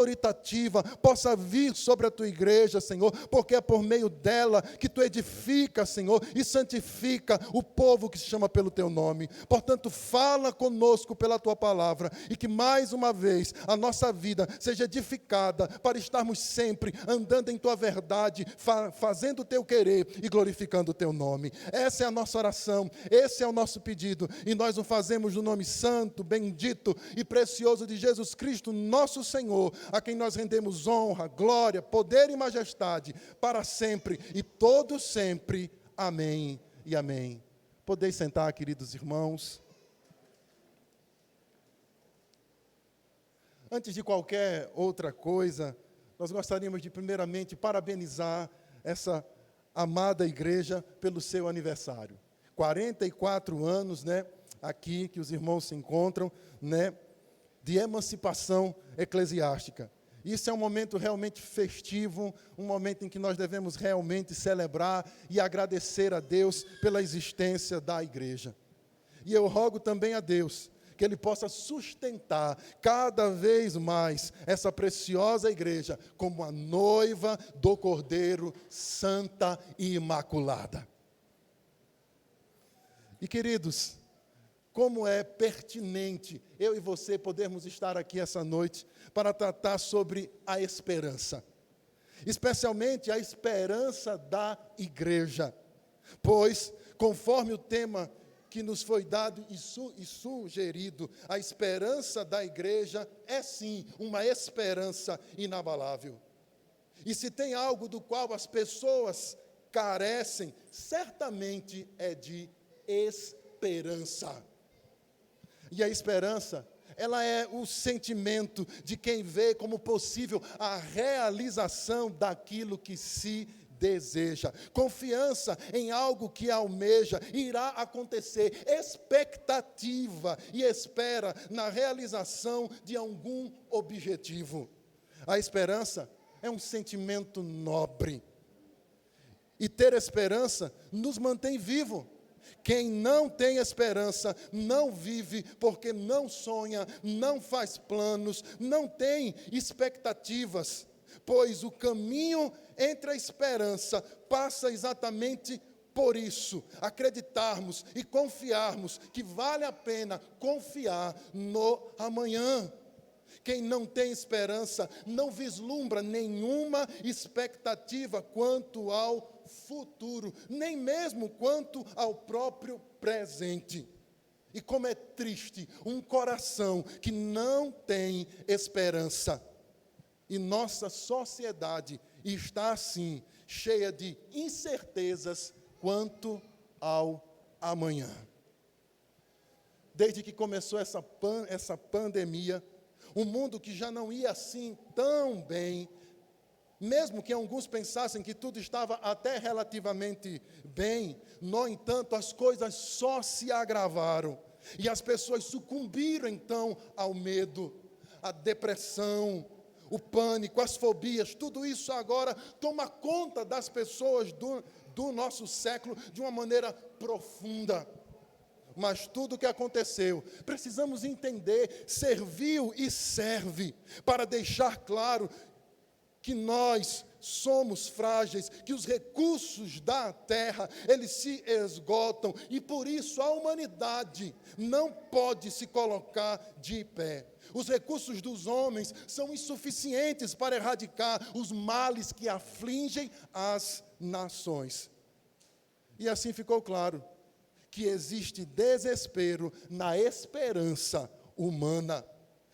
autoritativa possa vir sobre a tua igreja, Senhor, porque é por meio dela que tu edifica, Senhor, e santifica o povo que se chama pelo teu nome. Portanto, fala conosco pela tua palavra e que mais uma vez a nossa vida seja edificada para estarmos sempre andando em tua verdade, fazendo o teu querer e glorificando o teu nome. Essa é a nossa oração, esse é o nosso pedido e nós o fazemos no nome santo, bendito e precioso de Jesus Cristo, nosso Senhor, a quem nós rendemos honra, glória, poder e majestade para sempre e todo sempre. Amém e amém. Podeis sentar, queridos irmãos. Antes de qualquer outra coisa, nós gostaríamos de primeiramente parabenizar essa amada igreja pelo seu aniversário. 44 anos, aqui que os irmãos se encontram, de emancipação eclesiástica. Isso é um momento realmente festivo, um momento em que nós devemos realmente celebrar e agradecer a Deus pela existência da igreja. E eu rogo também a Deus que Ele possa sustentar cada vez mais essa preciosa igreja como a noiva do Cordeiro santa e imaculada. E queridos, como é pertinente eu e você podermos estar aqui essa noite para tratar sobre a esperança, especialmente a esperança da igreja, pois, conforme o tema que nos foi dado e sugerido, a esperança da igreja é sim uma esperança inabalável. E se tem algo do qual as pessoas carecem, certamente é de esperança. E a esperança, ela é o sentimento de quem vê como possível a realização daquilo que se deseja. Confiança em algo que almeja, irá acontecer. Expectativa e espera na realização de algum objetivo. A esperança é um sentimento nobre. E ter esperança nos mantém vivos. Quem não tem esperança não vive, porque não sonha, não faz planos, não tem expectativas, pois o caminho entre a esperança passa exatamente por isso, acreditarmos e confiarmos que vale a pena confiar no amanhã. Quem não tem esperança não vislumbra nenhuma expectativa quanto ao futuro, nem mesmo quanto ao próprio presente. E como é triste um coração que não tem esperança. E nossa sociedade está assim, cheia de incertezas quanto ao amanhã. Desde que começou essa pandemia, um mundo que já não ia assim tão bem, mesmo que alguns pensassem que tudo estava até relativamente bem, no entanto, as coisas só se agravaram. E as pessoas sucumbiram, então, ao medo, à depressão, o pânico, as fobias. Tudo isso agora toma conta das pessoas do nosso século de uma maneira profunda. Mas tudo o que aconteceu, precisamos entender, serviu e serve para deixar claro que nós somos frágeis, que os recursos da terra, eles se esgotam, e por isso a humanidade não pode se colocar de pé. Os recursos dos homens são insuficientes para erradicar os males que afligem as nações. E assim ficou claro que existe desespero na esperança humana.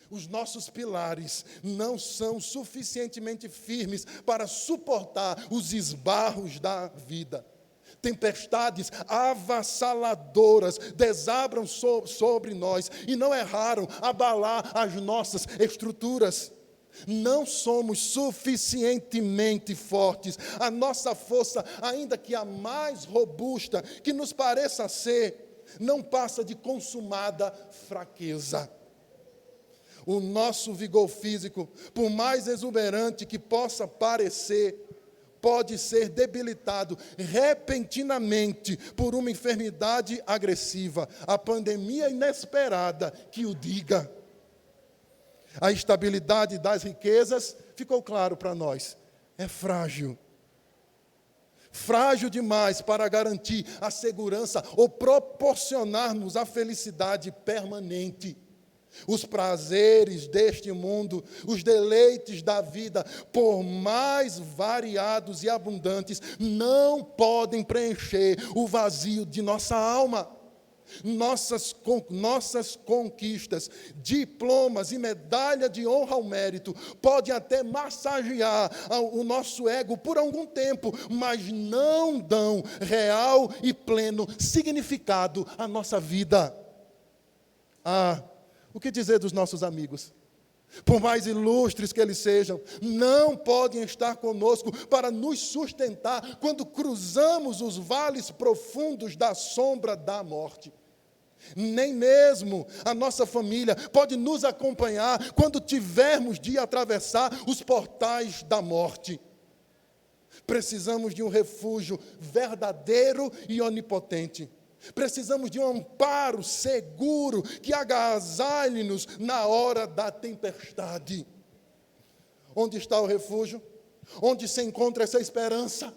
Os nossos pilares não são suficientemente firmes para suportar os esbarros da vida. Tempestades avassaladoras desabram sobre nós e não erraram abalar as nossas estruturas. Não somos suficientemente fortes. A nossa força, ainda que a mais robusta que nos pareça ser, não passa de consumada fraqueza. O nosso vigor físico, por mais exuberante que possa parecer, pode ser debilitado repentinamente por uma enfermidade agressiva, a pandemia inesperada que o diga. A estabilidade das riquezas, ficou claro para nós, é frágil. Frágil demais para garantir a segurança ou proporcionar-nos a felicidade permanente. Os prazeres deste mundo, os deleites da vida, por mais variados e abundantes, não podem preencher o vazio de nossa alma. Nossas conquistas, diplomas e medalha de honra ao mérito podem até massagear o nosso ego por algum tempo, mas não dão real e pleno significado à nossa vida. O que dizer dos nossos amigos? Por mais ilustres que eles sejam, não podem estar conosco para nos sustentar quando cruzamos os vales profundos da sombra da morte. Nem mesmo a nossa família pode nos acompanhar quando tivermos de atravessar os portais da morte. Precisamos de um refúgio verdadeiro e onipotente. Precisamos de um amparo seguro que agasalhe-nos na hora da tempestade. Onde está o refúgio? Onde se encontra essa esperança?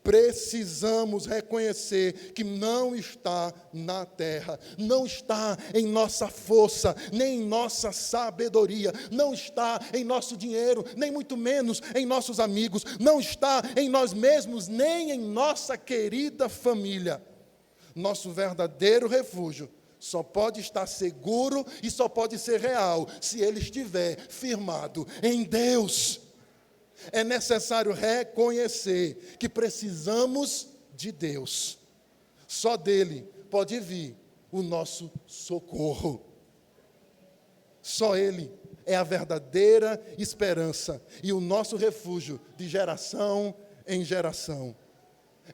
Precisamos reconhecer que não está na terra, não está em nossa força, nem em nossa sabedoria, não está em nosso dinheiro, nem muito menos em nossos amigos, não está em nós mesmos, nem em nossa querida família. Nosso verdadeiro refúgio só pode estar seguro e só pode ser real se ele estiver firmado em Deus. É necessário reconhecer que precisamos de Deus. Só dele pode vir o nosso socorro. Só ele é a verdadeira esperança e o nosso refúgio de geração em geração.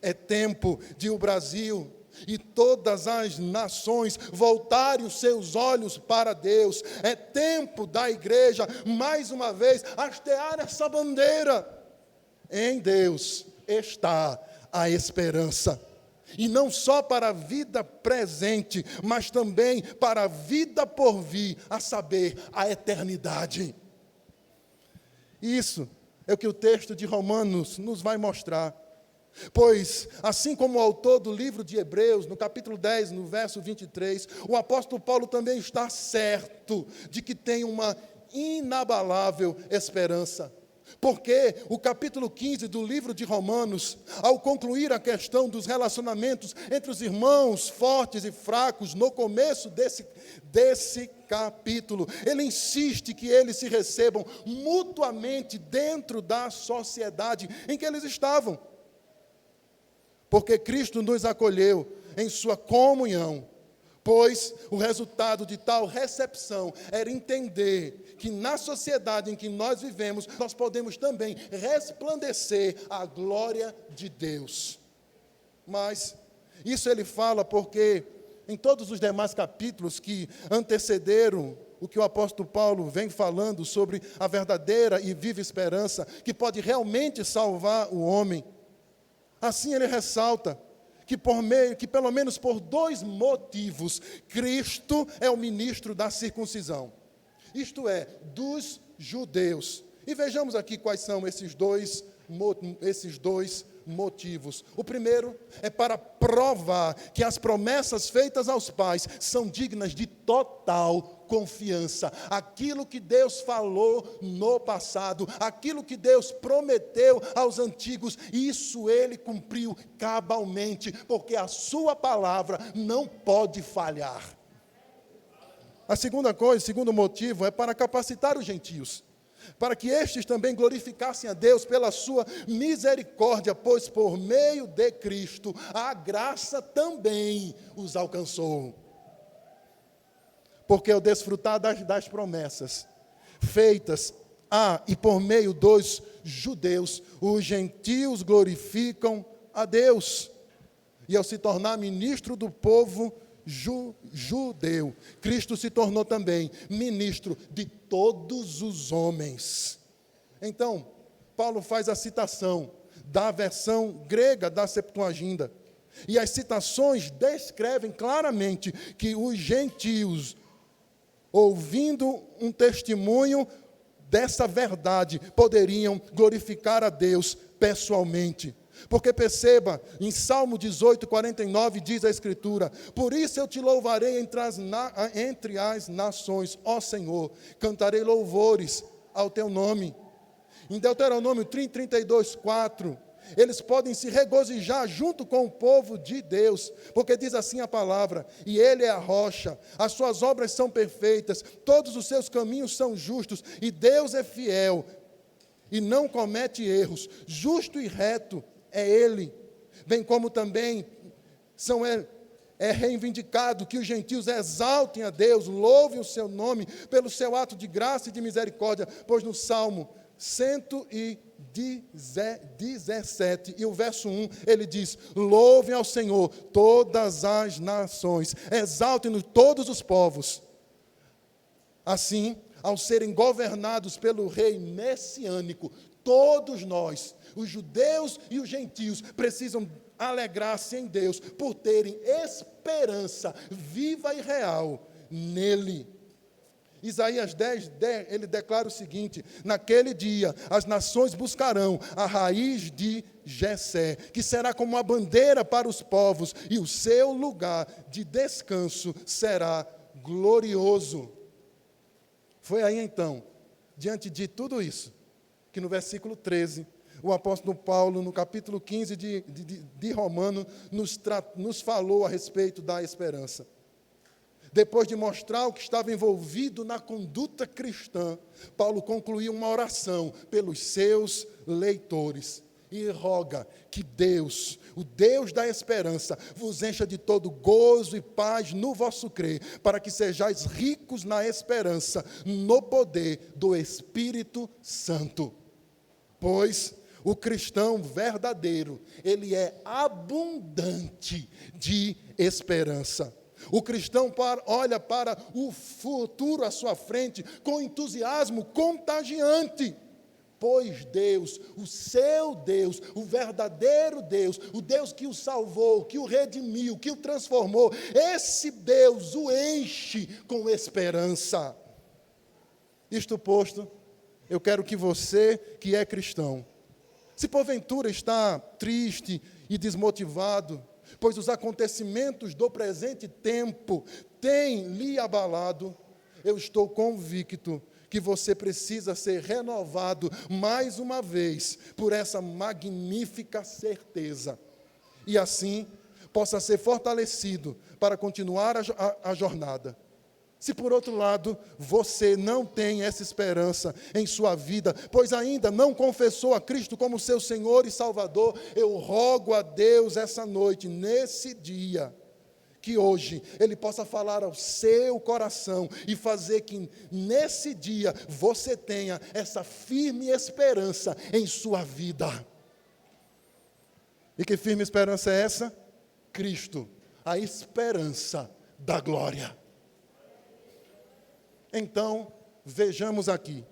É tempo de o Brasil e todas as nações voltarem os seus olhos para Deus. É tempo da igreja, mais uma vez, hastear essa bandeira. Em Deus está a esperança. E não só para a vida presente, mas também para a vida por vir, a saber, a eternidade. Isso é o que o texto de Romanos nos vai mostrar. Pois, assim como o autor do livro de Hebreus, no capítulo 10, no verso 23, o apóstolo Paulo também está certo de que tem uma inabalável esperança. Porque o capítulo 15 do livro de Romanos, ao concluir a questão dos relacionamentos entre os irmãos fortes e fracos, no começo desse capítulo, ele insiste que eles se recebam mutuamente dentro da sociedade em que eles estavam. Porque Cristo nos acolheu em sua comunhão, pois o resultado de tal recepção era entender que na sociedade em que nós vivemos, nós podemos também resplandecer a glória de Deus. Mas isso ele fala porque em todos os demais capítulos que antecederam o que o apóstolo Paulo vem falando sobre a verdadeira e viva esperança, que pode realmente salvar o homem, assim ele ressalta que pelo menos por dois motivos, Cristo é o ministro da circuncisão. Isto é, dos judeus. E vejamos aqui quais são esses dois motivos. O primeiro é para provar que as promessas feitas aos pais são dignas de total confiança. Aquilo que Deus falou no passado, aquilo que Deus prometeu aos antigos, isso ele cumpriu cabalmente, porque a sua palavra não pode falhar. A segunda coisa, o segundo motivo é para capacitar os gentios, para que estes também glorificassem a Deus pela sua misericórdia, pois por meio de Cristo a graça também os alcançou. Porque ao desfrutar das promessas feitas a e por meio dos judeus, os gentios glorificam a Deus. E ao se tornar ministro do povo judeu, Cristo se tornou também ministro de todos os homens. Então, Paulo faz a citação da versão grega da Septuaginta. E as citações descrevem claramente que os gentios, ouvindo um testemunho dessa verdade, poderiam glorificar a Deus pessoalmente. Porque perceba, em Salmo 18, 49, diz a Escritura: por isso eu te louvarei entre as nações, ó Senhor, cantarei louvores ao teu nome. Em Deuteronômio 32, 4, eles podem se regozijar junto com o povo de Deus, porque diz assim a palavra: e ele é a rocha, as suas obras são perfeitas, todos os seus caminhos são justos, e Deus é fiel e não comete erros, justo e reto é ele. Bem como também é reivindicado que os gentios exaltem a Deus, louvem o seu nome pelo seu ato de graça e de misericórdia, pois no Salmo 117, e o verso 1, ele diz: louvem ao Senhor todas as nações, exaltem-no todos os povos. Assim, ao serem governados pelo rei messiânico, todos nós, os judeus e os gentios, precisam alegrar-se em Deus por terem esperança viva e real nele. Isaías 10, ele declara o seguinte: naquele dia as nações buscarão a raiz de Jessé, que será como uma bandeira para os povos, e o seu lugar de descanso será glorioso. Foi aí então, diante de tudo isso, que no versículo 13, o apóstolo Paulo, no capítulo 15 de Romanos, nos falou a respeito da esperança. Depois de mostrar o que estava envolvido na conduta cristã, Paulo concluiu uma oração pelos seus leitores e roga que Deus, o Deus da esperança, vos encha de todo gozo e paz no vosso crer, para que sejais ricos na esperança, no poder do Espírito Santo. Pois o cristão verdadeiro, ele é abundante de esperança. O cristão olha para o futuro à sua frente com entusiasmo contagiante, pois Deus, o seu Deus, o verdadeiro Deus, o Deus que o salvou, que o redimiu, que o transformou, esse Deus o enche com esperança. Isto posto, eu quero que você, que é cristão, se porventura está triste e desmotivado, pois os acontecimentos do presente tempo têm lhe abalado, eu estou convicto que você precisa ser renovado mais uma vez por essa magnífica certeza, e assim possa ser fortalecido para continuar a jornada. Se por outro lado, você não tem essa esperança em sua vida, pois ainda não confessou a Cristo como seu Senhor e Salvador, eu rogo a Deus essa noite, nesse dia, que hoje Ele possa falar ao seu coração e fazer que nesse dia você tenha essa firme esperança em sua vida. E que firme esperança é essa? Cristo, a esperança da glória. Então, vejamos aqui,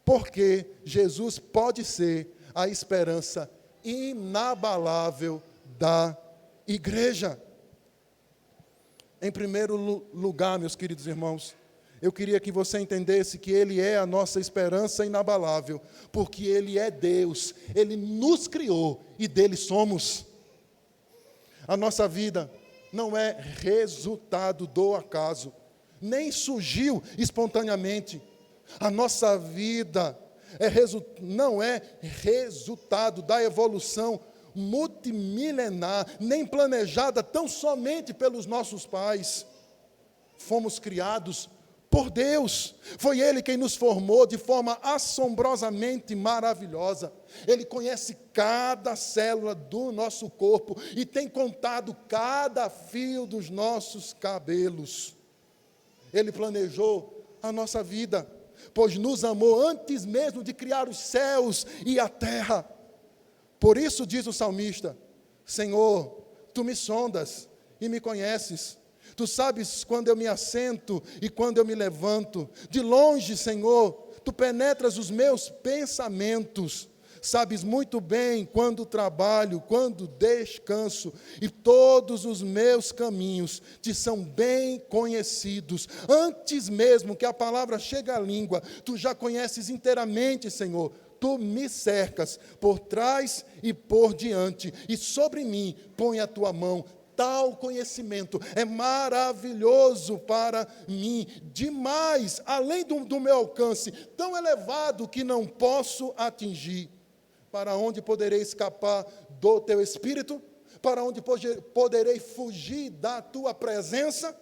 porque Jesus pode ser a esperança inabalável da igreja. Em primeiro lugar, meus queridos irmãos, eu queria que você entendesse que Ele é a nossa esperança inabalável, porque Ele é Deus, Ele nos criou e dele somos. A nossa vida não é resultado do acaso, nem surgiu espontaneamente. A nossa vida não é resultado da evolução multimilenar, nem planejada tão somente pelos nossos pais. Fomos criados por Deus. Foi Ele quem nos formou de forma assombrosamente maravilhosa. Ele conhece cada célula do nosso corpo e tem contado cada fio dos nossos cabelos. Ele planejou a nossa vida, pois nos amou antes mesmo de criar os céus e a terra. Por isso diz o salmista: Senhor, Tu me sondas e me conheces. Tu sabes quando eu me assento e quando eu me levanto. De longe, Senhor, Tu penetras os meus pensamentos. Sabes muito bem quando trabalho, quando descanso, e todos os meus caminhos te são bem conhecidos. Antes mesmo que a palavra chegue à língua, tu já conheces inteiramente, Senhor. Tu me cercas por trás e por diante, e sobre mim põe a tua mão. Tal conhecimento é maravilhoso para mim, demais, além do meu alcance, tão elevado que não posso atingir. Para onde poderei escapar do teu Espírito? Para onde poderei fugir da tua presença?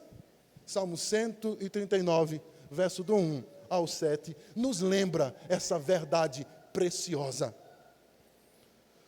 Salmo 139, verso do 1 ao 7, nos lembra essa verdade preciosa.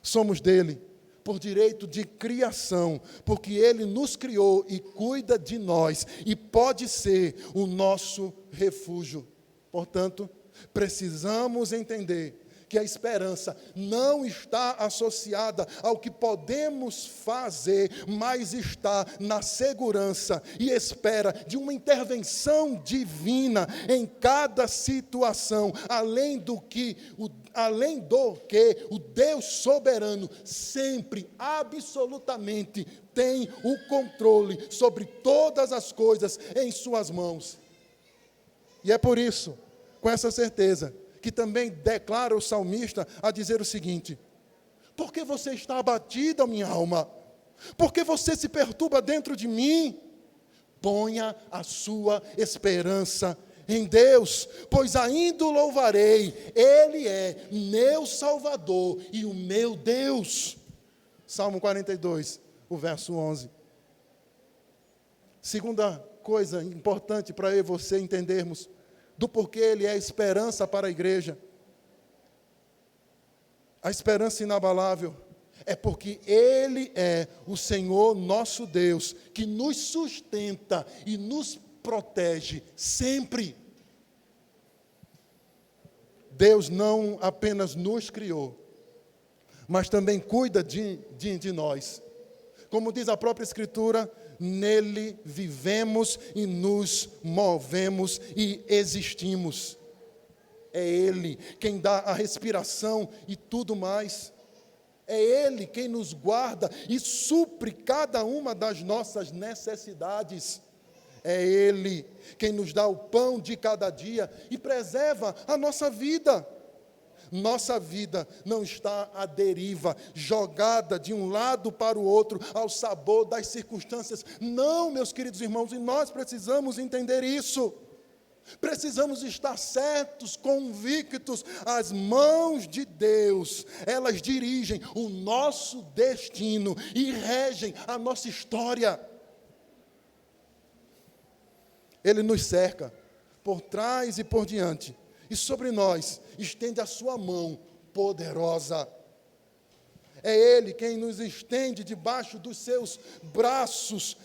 Somos dele, por direito de criação, porque ele nos criou e cuida de nós, e pode ser o nosso refúgio. Portanto, precisamos entender que a esperança não está associada ao que podemos fazer, mas está na segurança e espera de uma intervenção divina em cada situação, além do que o Deus soberano sempre, absolutamente, tem o controle sobre todas as coisas em suas mãos. E é por isso, com essa certeza, que também declara o salmista a dizer o seguinte: por que você está abatida, minha alma? Por que você se perturba dentro de mim? Ponha a sua esperança em Deus, pois ainda o louvarei. Ele é meu Salvador e o meu Deus. Salmo 42, o verso 11. Segunda coisa importante para eu e você entendermos do porquê ele é esperança para a igreja. A esperança inabalável é porque ele é o Senhor nosso Deus, que nos sustenta e nos protege sempre. Deus não apenas nos criou, mas também cuida de nós. Como diz a própria Escritura, nele vivemos e nos movemos e existimos. É ele quem dá a respiração e tudo mais. É ele quem nos guarda e supre cada uma das nossas necessidades. É ele quem nos dá o pão de cada dia e preserva a nossa vida. Nossa vida não está à deriva, jogada de um lado para o outro, ao sabor das circunstâncias. Não, meus queridos irmãos, e nós precisamos entender isso. Precisamos estar certos, convictos. As mãos de Deus, elas dirigem o nosso destino e regem a nossa história. Ele nos cerca por trás e por diante, e sobre nós estende a sua mão poderosa. É ele quem nos estende debaixo dos seus braços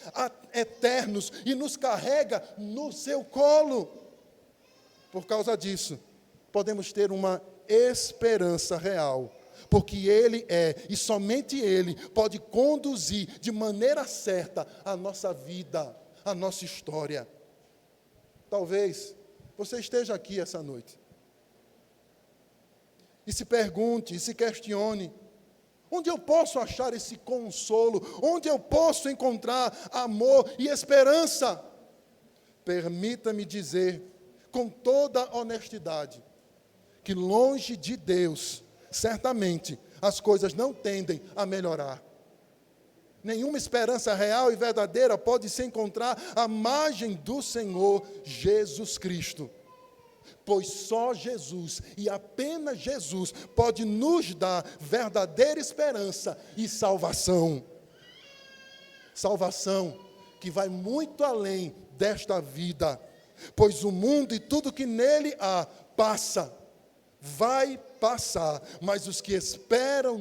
eternos e nos carrega no seu colo. Por causa disso, podemos ter uma esperança real, porque ele é, e somente ele, pode conduzir de maneira certa a nossa vida, a nossa história. Talvez você esteja aqui essa noite e se pergunte, e se questione: onde eu posso achar esse consolo? Onde eu posso encontrar amor e esperança? Permita-me dizer, com toda honestidade, que longe de Deus, certamente, as coisas não tendem a melhorar. Nenhuma esperança real e verdadeira pode se encontrar à margem do Senhor Jesus Cristo. Pois só Jesus, e apenas Jesus, pode nos dar verdadeira esperança e salvação. Salvação que vai muito além desta vida, pois o mundo e tudo que nele há passa, vai passar, mas os que esperam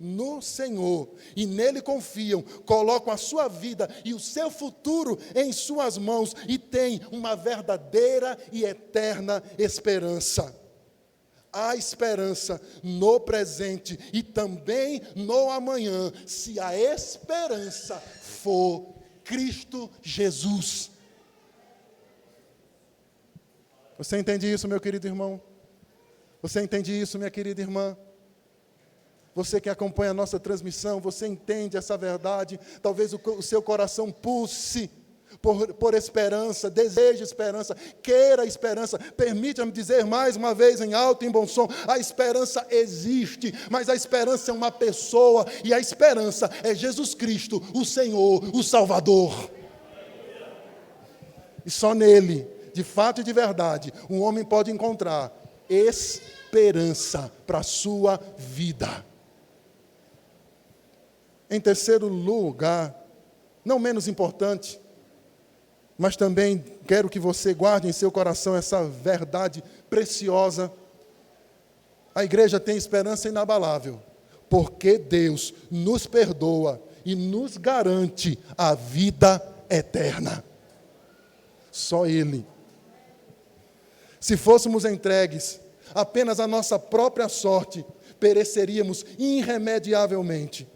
no Senhor e nele confiam, colocam a sua vida e o seu futuro em suas mãos e têm uma verdadeira e eterna esperança. Há esperança no presente e também no amanhã, se a esperança for Cristo Jesus. Você entende isso, meu querido irmão? Você entende isso, minha querida irmã? Você que acompanha a nossa transmissão, você entende essa verdade, talvez o seu coração pulse por esperança, deseje esperança, queira esperança. Permita-me dizer mais uma vez em alto e em bom som, a esperança existe, mas a esperança é uma pessoa, e a esperança é Jesus Cristo, o Senhor, o Salvador. E só nele, de fato e de verdade, um homem pode encontrar esperança para a sua vida. Em terceiro lugar, não menos importante, mas também quero que você guarde em seu coração essa verdade preciosa. A igreja tem esperança inabalável, porque Deus nos perdoa e nos garante a vida eterna. Só Ele. Se fôssemos entregues apenas à nossa própria sorte, pereceríamos irremediavelmente.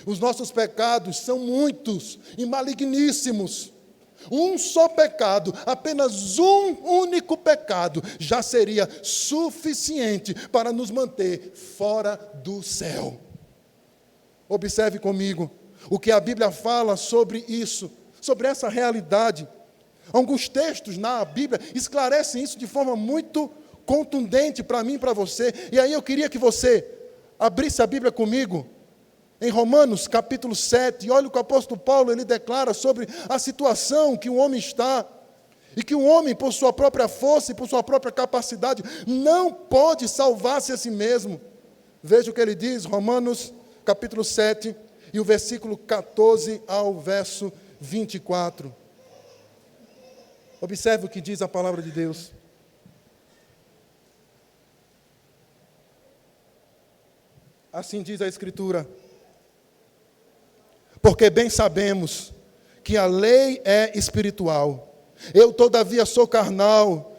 Os nossos pecados são muitos e maligníssimos. Um só pecado, apenas um único pecado, já seria suficiente para nos manter fora do céu. Observe comigo o que a Bíblia fala sobre isso, sobre essa realidade. Alguns textos na Bíblia esclarecem isso de forma muito contundente para mim e para você. E aí eu queria que você abrisse a Bíblia comigo, em Romanos capítulo 7, e olha o que o apóstolo Paulo ele declara sobre a situação que o homem está, e que o homem, por sua própria força e por sua própria capacidade, não pode salvar-se a si mesmo. Veja o que ele diz, Romanos capítulo 7, e o versículo 14 ao verso 24. Observe o que diz a palavra de Deus. Assim diz a Escritura: porque bem sabemos que a lei é espiritual. Eu, todavia, sou carnal,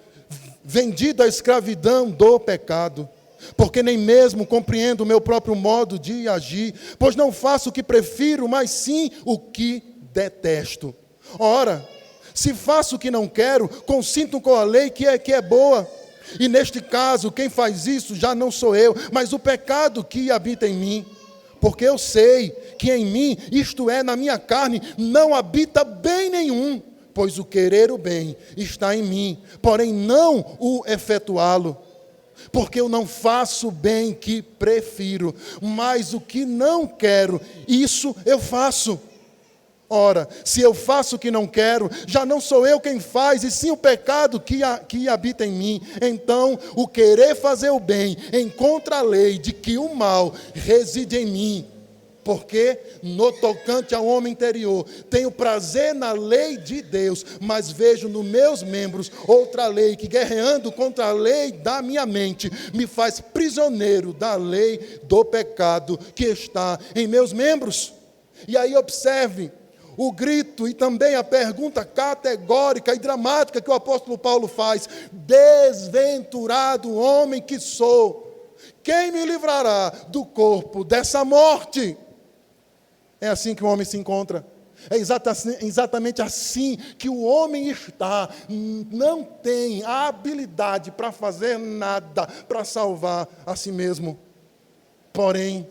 vendido à escravidão do pecado, porque nem mesmo compreendo o meu próprio modo de agir, pois não faço o que prefiro, mas sim o que detesto. Ora, se faço o que não quero, consinto com a lei que é boa. E neste caso, quem faz isso já não sou eu, mas o pecado que habita em mim. Porque eu sei que em mim, isto é, na minha carne, não habita bem nenhum, pois o querer o bem está em mim, porém não o efetuá-lo. Porque eu não faço o bem que prefiro, mas o que não quero, isso eu faço. Ora, se eu faço o que não quero, já não sou eu quem faz, e sim o pecado que habita em mim. Então, o querer fazer o bem encontra a lei de que o mal reside em mim. Porque, no tocante ao homem interior, tenho prazer na lei de Deus, mas vejo nos meus membros outra lei que, guerreando contra a lei da minha mente, me faz prisioneiro da lei do pecado que está em meus membros. E aí observe o grito e também a pergunta categórica e dramática que o apóstolo Paulo faz: desventurado homem que sou, quem me livrará do corpo dessa morte? É assim que o homem se encontra. É exatamente assim que o homem está. Não tem a habilidade para fazer nada para salvar a si mesmo. Porém,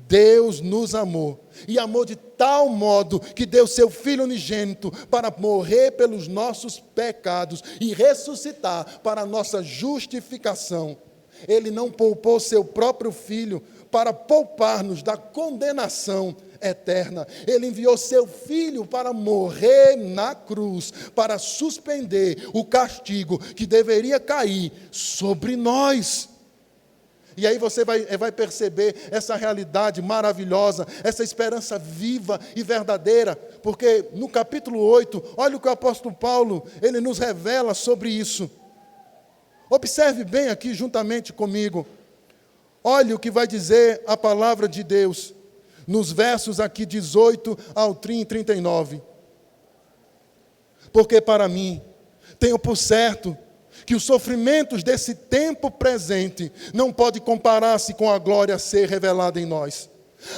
Deus nos amou, e amou de tal modo que deu seu Filho unigênito para morrer pelos nossos pecados e ressuscitar para a nossa justificação. Ele não poupou seu próprio Filho para poupar-nos da condenação eterna. Ele enviou seu Filho para morrer na cruz, para suspender o castigo que deveria cair sobre nós. E aí você vai perceber essa realidade maravilhosa, essa esperança viva e verdadeira, porque no capítulo 8, olha o que o apóstolo Paulo, ele nos revela sobre isso. Observe bem aqui juntamente comigo. Olha o que vai dizer a palavra de Deus, nos versos aqui 18 ao 39. Porque para mim, tenho por certo que os sofrimentos desse tempo presente não podem comparar-se com a glória a ser revelada em nós.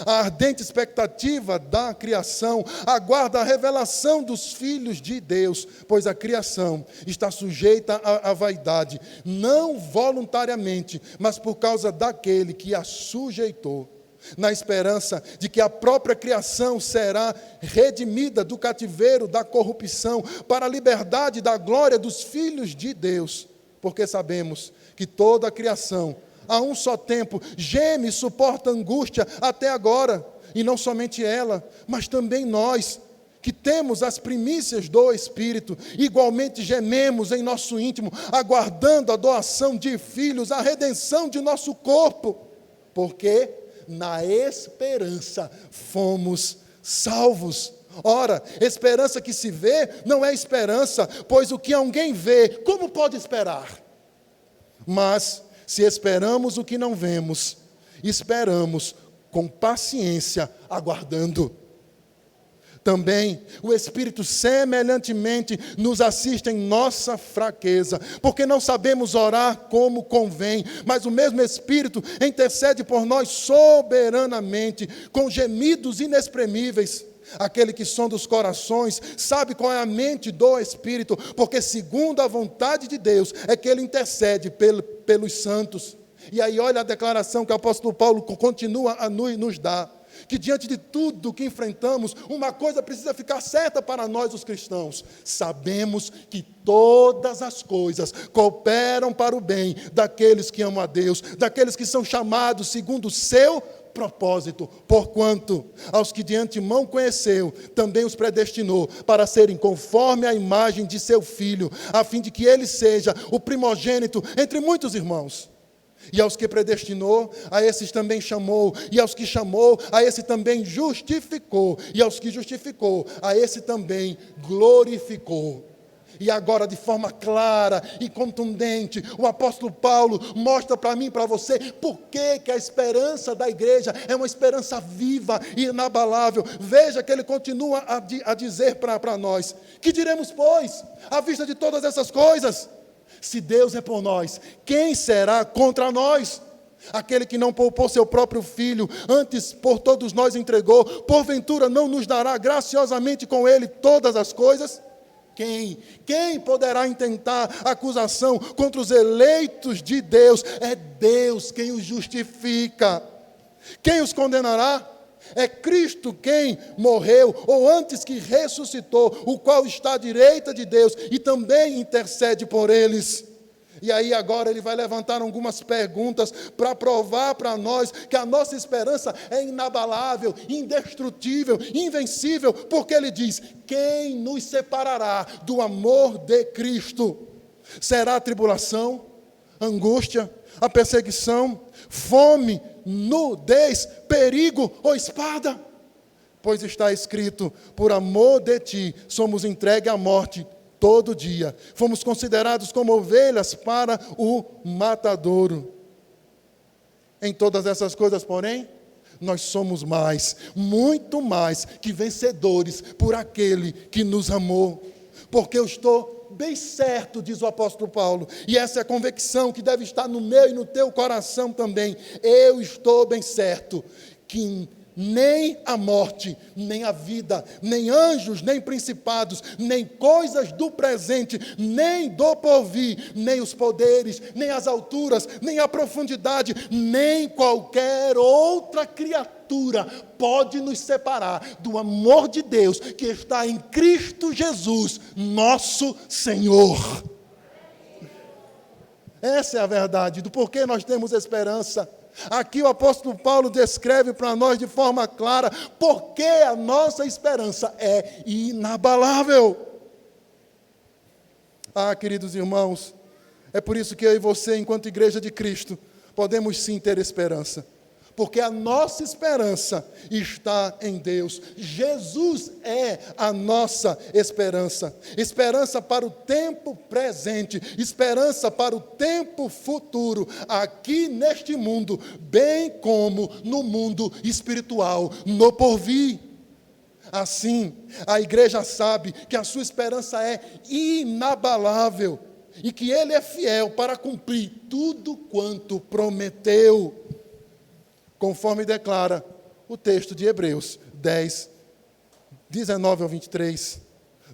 A ardente expectativa da criação aguarda a revelação dos filhos de Deus, pois a criação está sujeita à vaidade, não voluntariamente, mas por causa daquele que a sujeitou, na esperança de que a própria criação será redimida do cativeiro da corrupção para a liberdade da glória dos filhos de Deus, porque sabemos que toda a criação, a um só tempo, geme e suporta angústia até agora, e não somente ela, mas também nós, que temos as primícias do Espírito, igualmente gememos em nosso íntimo, aguardando a doação de filhos, a redenção de nosso corpo, porque na esperança fomos salvos. Ora, esperança que se vê não é esperança, pois o que alguém vê, como pode esperar? Mas, se esperamos o que não vemos, esperamos com paciência, aguardando. Também o Espírito semelhantemente nos assiste em nossa fraqueza, porque não sabemos orar como convém, mas o mesmo Espírito intercede por nós soberanamente, com gemidos inexprimíveis. Aquele que sonda os corações sabe qual é a mente do Espírito, porque segundo a vontade de Deus é que Ele intercede pelos santos. E aí olha a declaração que o apóstolo Paulo continua a nos dar, que diante de tudo que enfrentamos, uma coisa precisa ficar certa para nós os cristãos: sabemos que todas as coisas cooperam para o bem daqueles que amam a Deus, daqueles que são chamados segundo o seu propósito, porquanto aos que de antemão conheceu, também os predestinou para serem conforme a imagem de seu Filho, a fim de que ele seja o primogênito entre muitos irmãos. E aos que predestinou, a esses também chamou, e aos que chamou, a esse também justificou, e aos que justificou, a esse também glorificou. E agora, de forma clara e contundente, o apóstolo Paulo mostra para mim e para você por que a esperança da igreja é uma esperança viva e inabalável. Veja que ele continua a dizer para nós: que diremos, pois, à vista de todas essas coisas? Se Deus é por nós, quem será contra nós? Aquele que não poupou seu próprio filho, antes por todos nós entregou, porventura não nos dará graciosamente com ele todas as coisas? Quem poderá intentar acusação contra os eleitos de Deus? É Deus quem os justifica. Quem os condenará? É Cristo quem morreu, ou antes que ressuscitou, o qual está à direita de Deus e também intercede por eles. E aí agora ele vai levantar algumas perguntas para provar para nós que a nossa esperança é inabalável, indestrutível, invencível, porque ele diz: quem nos separará do amor de Cristo? Será a tribulação, angústia, a perseguição, fome, nudez, perigo ou espada? Pois está escrito: por amor de ti somos entregues à morte todo dia, fomos considerados como ovelhas para o matadouro. Em todas essas coisas, porém, nós somos mais, muito mais que vencedores por aquele que nos amou. Porque eu estou bem certo, diz o apóstolo Paulo, e essa é a convicção que deve estar no meu e no teu coração também. Eu estou bem certo que nem a morte, nem a vida, nem anjos, nem principados, nem coisas do presente, nem do porvir, nem os poderes, nem as alturas, nem a profundidade, nem qualquer outra criatura pode nos separar do amor de Deus que está em Cristo Jesus, nosso Senhor. Essa é a verdade do porquê nós temos esperança. Aqui o apóstolo Paulo descreve para nós de forma clara porque a nossa esperança é inabalável. Queridos irmãos, é por isso que eu e você, enquanto igreja de Cristo, podemos sim ter esperança. Porque a nossa esperança está em Deus. Jesus é a nossa esperança. Esperança para o tempo presente, esperança para o tempo futuro, aqui neste mundo, bem como no mundo espiritual, no porvir. Assim, a igreja sabe que a sua esperança é inabalável e que Ele é fiel para cumprir tudo quanto prometeu, conforme declara o texto de Hebreus 10, 19 ao 23.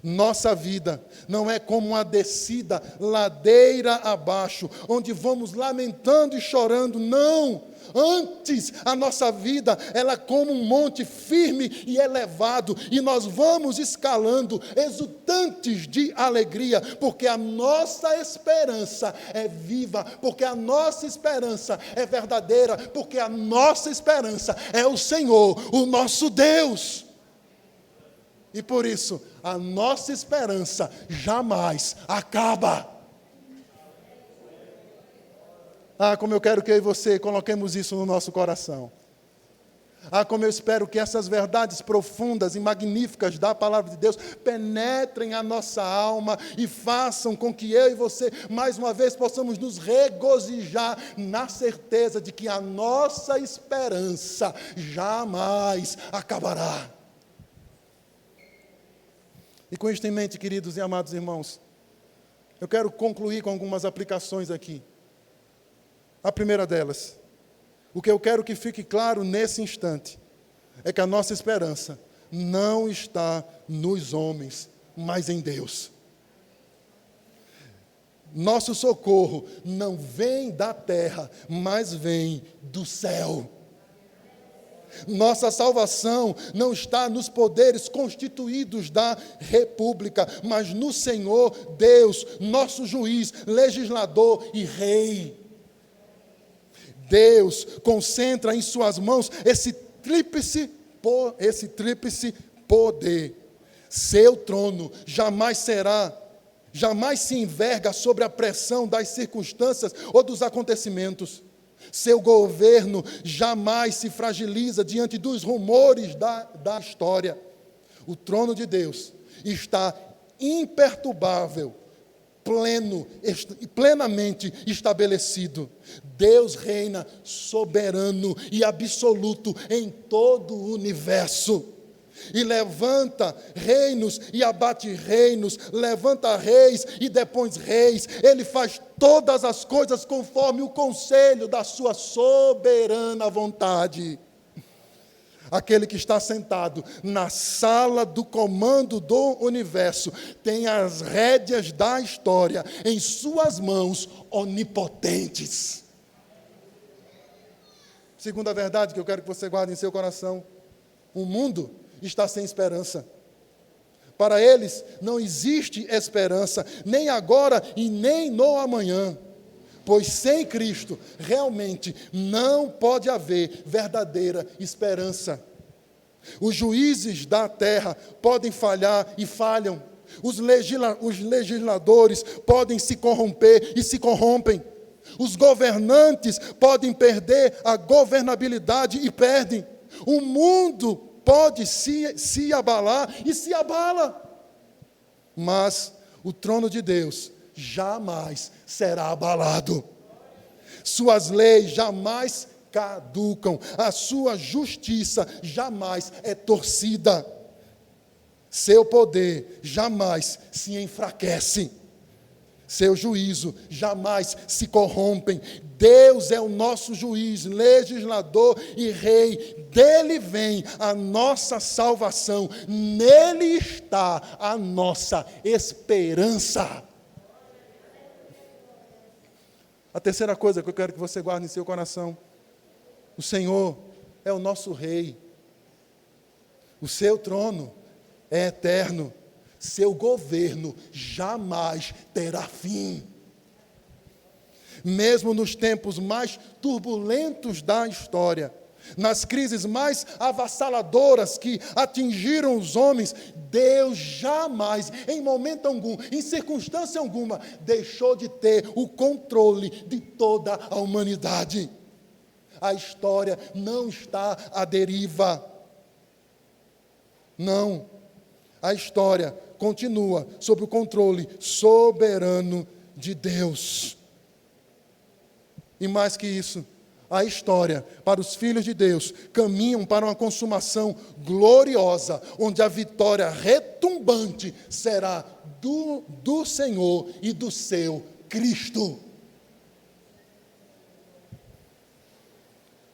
Nossa vida não é como uma descida ladeira abaixo, onde vamos lamentando e chorando, não. Antes, a nossa vida, ela é como um monte firme e elevado, e nós vamos escalando, exultantes de alegria, porque a nossa esperança é viva, porque a nossa esperança é verdadeira, porque a nossa esperança é o Senhor, o nosso Deus. E por isso, a nossa esperança jamais acaba. Ah, como eu quero que eu e você coloquemos isso no nosso coração. Ah, como eu espero que essas verdades profundas e magníficas da palavra de Deus penetrem a nossa alma e façam com que eu e você, mais uma vez, possamos nos regozijar na certeza de que a nossa esperança jamais acabará. E com isto em mente, queridos e amados irmãos, eu quero concluir com algumas aplicações aqui. A primeira delas, o que eu quero que fique claro nesse instante, é que a nossa esperança não está nos homens, mas em Deus. Nosso socorro não vem da terra, mas vem do céu. Nossa salvação não está nos poderes constituídos da república, mas no Senhor Deus, nosso juiz, legislador e rei. Deus concentra em suas mãos esse tríplice poder. Seu trono jamais se enverga sobre a pressão das circunstâncias ou dos acontecimentos. Seu governo jamais se fragiliza diante dos rumores da história. O trono de Deus está imperturbável, plenamente estabelecido. Deus reina soberano e absoluto em todo o universo. E levanta reinos e abate reinos, levanta reis e depõe reis. Ele faz todas as coisas conforme o conselho da sua soberana vontade. Aquele que está sentado na sala do comando do universo tem as rédeas da história em suas mãos onipotentes. Segunda verdade que eu quero que você guarde em seu coração: o mundo está sem esperança. Para eles não existe esperança, nem agora e nem no amanhã, pois sem Cristo realmente não pode haver verdadeira esperança. Os juízes da terra podem falhar e falham. Os legisladores podem se corromper e se corrompem. Os governantes podem perder a governabilidade e perdem. O mundo pode se abalar e se abala. Mas o trono de Deus jamais será abalado. Suas leis jamais caducam. A sua justiça jamais é torcida. Seu poder jamais se enfraquece. Seu juízo jamais se corrompem. Deus é o nosso juiz, legislador e rei. Dele vem a nossa salvação. Nele está a nossa esperança. A terceira coisa que eu quero que você guarde em seu coração: o Senhor é o nosso rei. O seu trono é eterno. Seu governo jamais terá fim. Mesmo nos tempos mais turbulentos da história, nas crises mais avassaladoras que atingiram os homens, Deus jamais, em momento algum, em circunstância alguma, deixou de ter o controle de toda a humanidade. A história não está à deriva. Não. A história continua sob o controle soberano de Deus. E mais que isso, a história para os filhos de Deus caminham para uma consumação gloriosa, onde a vitória retumbante será do Senhor e do seu Cristo.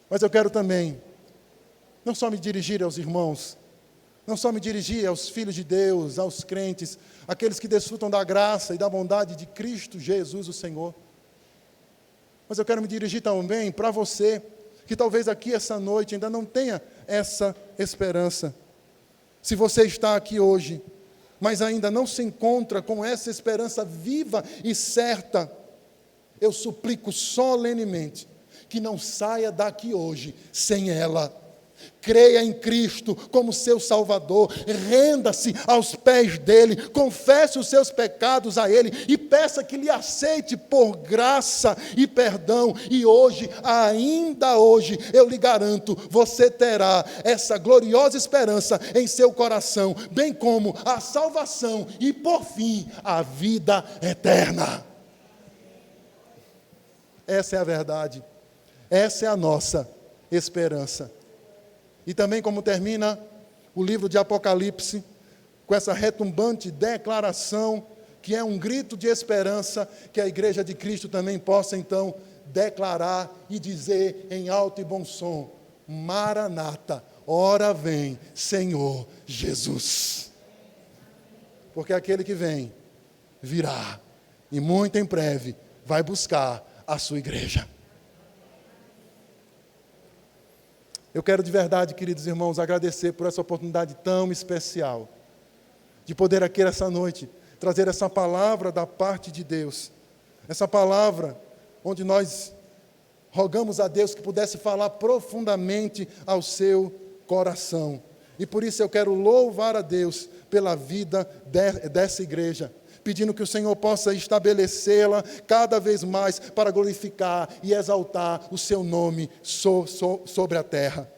Mas eu quero também, não só me dirigir aos irmãos, não só me dirigir aos filhos de Deus, aos crentes, aqueles que desfrutam da graça e da bondade de Cristo Jesus, o Senhor. Mas eu quero me dirigir também para você, que talvez aqui essa noite ainda não tenha essa esperança. Se você está aqui hoje, mas ainda não se encontra com essa esperança viva e certa, eu suplico solenemente que não saia daqui hoje sem ela. Creia em Cristo como seu Salvador, renda-se aos pés dEle, confesse os seus pecados a Ele e peça que Lhe aceite por graça e perdão. E hoje, ainda hoje, eu lhe garanto, você terá essa gloriosa esperança em seu coração, bem como a salvação e, por fim, a vida eterna. Essa é a verdade, essa é a nossa esperança. E também como termina o livro de Apocalipse, com essa retumbante declaração, que é um grito de esperança, que a igreja de Cristo também possa então declarar e dizer em alto e bom som: Maranata, ora vem, Senhor Jesus. Porque aquele que vem, virá, e muito em breve vai buscar a sua igreja. Eu quero de verdade, queridos irmãos, agradecer por essa oportunidade tão especial, de poder aqui essa noite trazer essa palavra da parte de Deus, essa palavra onde nós rogamos a Deus que pudesse falar profundamente ao seu coração. E por isso eu quero louvar a Deus pela vida dessa igreja, pedindo que o Senhor possa estabelecê-la cada vez mais para glorificar e exaltar o seu nome sobre a terra.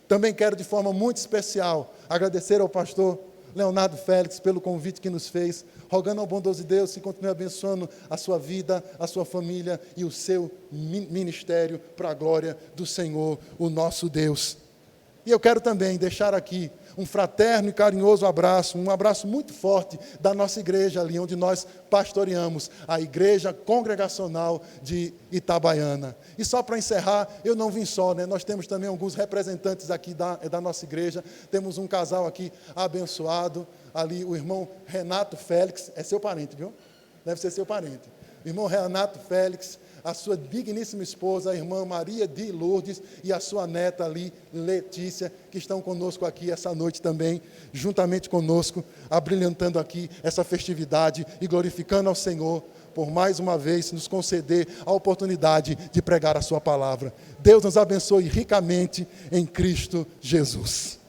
Também quero de forma muito especial agradecer ao pastor Leonardo Félix pelo convite que nos fez, rogando ao bondoso Deus que continue abençoando a sua vida, a sua família e o seu ministério para a glória do Senhor, o nosso Deus. E eu quero também deixar aqui um fraterno e carinhoso abraço, um abraço muito forte da nossa igreja ali, onde nós pastoreamos, a Igreja Congregacional de Itabaiana. E só para encerrar, eu não vim só, né? Nós temos também alguns representantes aqui da nossa igreja, temos um casal aqui abençoado, ali o irmão Renato Félix, é seu parente, viu? Deve ser seu parente. O irmão Renato Félix, a sua digníssima esposa, a irmã Maria de Lourdes, e a sua neta ali, Letícia, que estão conosco aqui essa noite também, juntamente conosco, abrilhantando aqui essa festividade e glorificando ao Senhor, por mais uma vez nos conceder a oportunidade de pregar a sua palavra. Deus nos abençoe ricamente em Cristo Jesus.